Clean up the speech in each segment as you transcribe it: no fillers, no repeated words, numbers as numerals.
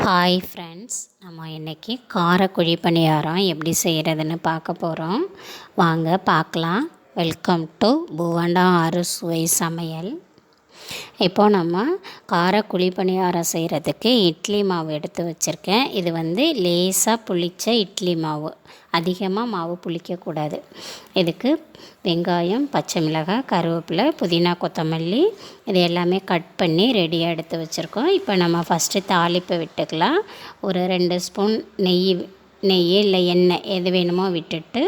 Hi friends, நம்ம இன்றைக்கி காரக்குழி பணியாரம் எப்படி செய்கிறதுன்னு பார்க்க போகிறோம். வாங்க பார்க்கலாம். வெல்கம் டு புவண்டா அறுசுவை சமையல். இப்போது நம்ம காரக்குழி பணியாரம் செய்கிறதுக்கு இட்லி மாவு எடுத்து வச்சுருக்கேன். இது லேசாக புளித்த இட்லி மாவு, அதிகமாக மாவு புளிக்கக்கூடாது. இதுக்கு வெங்காயம், பச்சை மிளகாய், கருவேப்பிலை, புதினா, கொத்தமல்லி இது எல்லாமே கட் பண்ணி ரெடியாக எடுத்து வச்சுருக்கோம். இப்போ நம்ம ஃபஸ்ட்டு தாளிப்பை விட்டுக்கலாம். ஒரு 2 ஸ்பூன் நெய் இல்லை எண்ணெய் எது வேணுமோ விட்டுட்டு,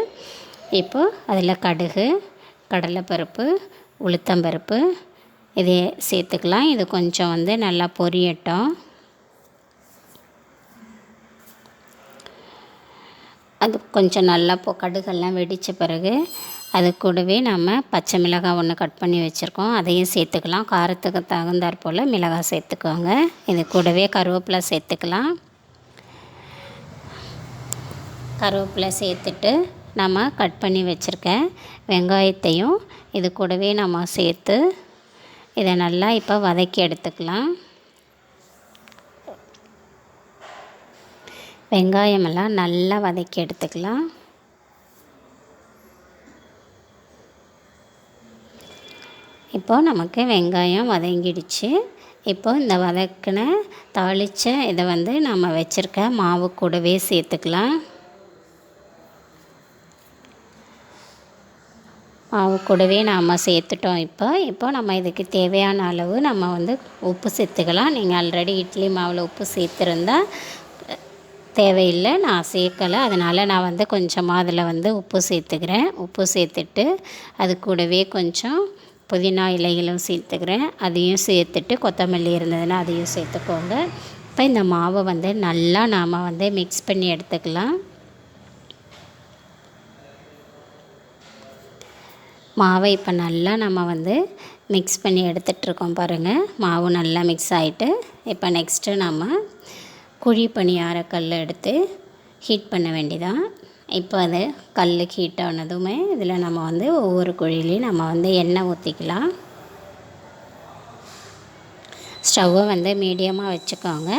இப்போது அதில் கடுகு, கடலைப்பருப்பு, உளுத்தம்பருப்பு இதை சேர்த்துக்கலாம். இது கொஞ்சம் நல்லா பொரியட்டும். அது கொஞ்சம் நல்லா கடுகெல்லாம் வெடித்த பிறகு அது கூடவே நம்ம பச்சை மிளகாய் ஒன்று கட் பண்ணி வச்சுருக்கோம், அதையும் சேர்த்துக்கலாம். காரத்துக்கு தகுந்தாற் போல் மிளகாய் சேர்த்துக்கோங்க. இது கூடவே கருவேப்பிலை சேர்த்துக்கலாம். கருவேப்பிலை சேர்த்துட்டு நம்ம கட் பண்ணி வச்சுருக்க வெங்காயத்தையும் இது கூடவே நம்ம சேர்த்து இதை நல்லா இப்போ வதக்கி எடுத்துக்கலாம். வெங்காயமெல்லாம் நல்லா வதக்கி எடுத்துக்கலாம். இப்போது நமக்கு வெங்காயம் வதங்கிடுச்சு. இப்போது இந்த வதக்கின தாளித்த இதை நம்ம வச்சுருக்க மாவு கூடவே சேர்த்துக்கலாம். மாவு கூடவே நாம் சேர்த்துட்டோம். இப்போ நம்ம இதுக்கு தேவையான அளவு நம்ம உப்பு சேர்த்துக்கலாம். நீங்கள் ஆல்ரெடி இட்லி மாவில் உப்பு சேர்த்துருந்தால் தேவையில்லை, நான் சேர்க்கலை. அதனால் நான் கொஞ்சமாக அதில் உப்பு சேர்த்துக்கிறேன். உப்பு சேர்த்துட்டு அது கூடவே கொஞ்சம் புதினா இலைகளும் சேர்த்துக்கிறேன். அதையும் சேர்த்துட்டு கொத்தமல்லி இருந்ததுன்னா அதையும் சேர்த்துக்கோங்க. இப்போ இந்த மாவை நல்லா நாம் மிக்ஸ் பண்ணி எடுத்துக்கலாம். மாவை இப்போ நல்லா நம்ம மிக்ஸ் பண்ணி எடுத்துகிட்ருக்கோம் பாருங்கள். மாவு நல்லா மிக்ஸ் ஆகிட்டு இப்போ நெக்ஸ்ட்டு நம்ம குழி பணியார கல் எடுத்து ஹீட் பண்ண வேண்டியதான். இப்போ அது கல் ஹீட் ஆனதுமே இதில் நம்ம ஒவ்வொரு குழிலையும் நம்ம எண்ணெய் ஊற்றிக்கலாம். ஸ்டவ்வை மீடியமாக வச்சுக்கோங்க.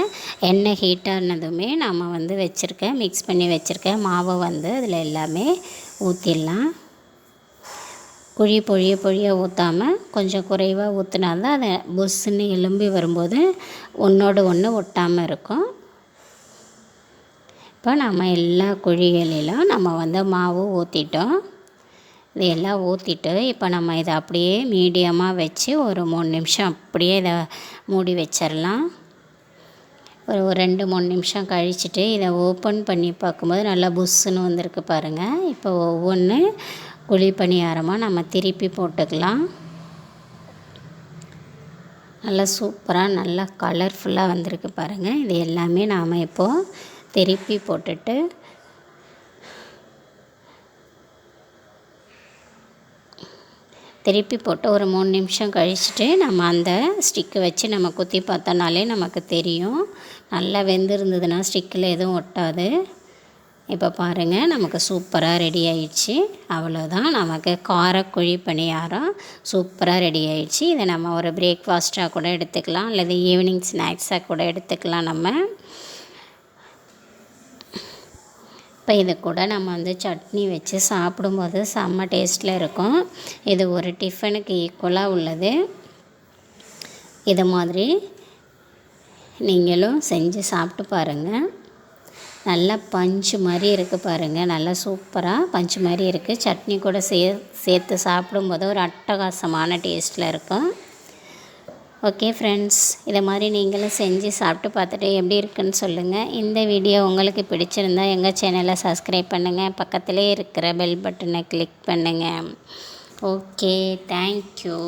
எண்ணெய் ஹீட் ஆனதுமே நம்ம மிக்ஸ் பண்ணி வச்சுருக்க மாவை அதில் எல்லாமே ஊற்றிடலாம். குழி பொழிய ஊற்றாமல் கொஞ்சம் குறைவாக ஊற்றினால்தான் அதை புஷ்ஷுன்னு எலும்பி வரும்போது ஒன்றோடு ஒன்று ஒட்டாமல் இருக்கும். இப்போ நம்ம எல்லா குழிகளிலும் நம்ம மாவு ஊற்றிட்டோம். இது எல்லாம் ஊற்றிட்டு இப்போ நம்ம இதை அப்படியே மீடியமாக வச்சு ஒரு 3 நிமிஷம் அப்படியே இதை மூடி வச்சிடலாம். ஒரு 2-3 நிமிஷம் கழிச்சிட்டு இதை ஓப்பன் பண்ணி பார்க்கும்போது நல்லா புஷ்ஷுன்னு வந்திருக்கு பாருங்கள். இப்போ ஒவ்வொன்று குழி பணியாரமாக நம்ம திருப்பி போட்டுக்கலாம். நல்லா சூப்பராக நல்லா கலர்ஃபுல்லாக வந்திருக்கு பாருங்கள். இது எல்லாமே நாம் இப்போது திருப்பி போட்டுட்டு ஒரு 3 நிமிஷம் கழிச்சிட்டு நம்ம அந்த ஸ்டிக்கை வச்சு நம்ம குத்தி பார்த்தோன்னாலே நமக்கு தெரியும். நல்லா வெந்திருந்ததுன்னா ஸ்டிக்கில் எதுவும் ஒட்டாது. இப்போ பாருங்கள், நமக்கு சூப்பராக ரெடி ஆயிடுச்சு. அவ்வளோதான், நமக்கு காரக்குழி பணியாரம் சூப்பராக ரெடி ஆயிடுச்சு. இதை நம்ம ஒரு பிரேக்ஃபாஸ்ட்டாக கூட எடுத்துக்கலாம், அல்லது ஈவினிங் ஸ்நாக்ஸாக கூட எடுத்துக்கலாம். நம்ம இப்போ இது கூட நம்ம சட்னி வச்சு சாப்பிடும்போது செம்ம டேஸ்ட்டில் இருக்கும். இது ஒரு டிஃபனுக்கு ஈக்குவலாக உள்ளது. இது மாதிரி நீங்களும் செஞ்சு சாப்பிட்டு பாருங்கள். நல்லா பஞ்சு மாதிரி இருக்குது பாருங்கள். நல்லா சூப்பராக பஞ்சு மாதிரி இருக்குது. சட்னி கூட சேர்த்து சாப்பிடும்போது ஒரு அட்டகாசமான டேஸ்ட்டில் இருக்கும். ஓகே ஃப்ரெண்ட்ஸ், இதை மாதிரி நீங்களும் செஞ்சு சாப்பிட்டு பார்த்துட்டு எப்படி இருக்குன்னு சொல்லுங்கள். இந்த வீடியோ உங்களுக்கு பிடிச்சிருந்தால் எங்கள் சேனலை சப்ஸ்கிரைப் பண்ணுங்கள். பக்கத்திலே இருக்கிற பெல் பட்டனை கிளிக் பண்ணுங்கள். Okay, thank you.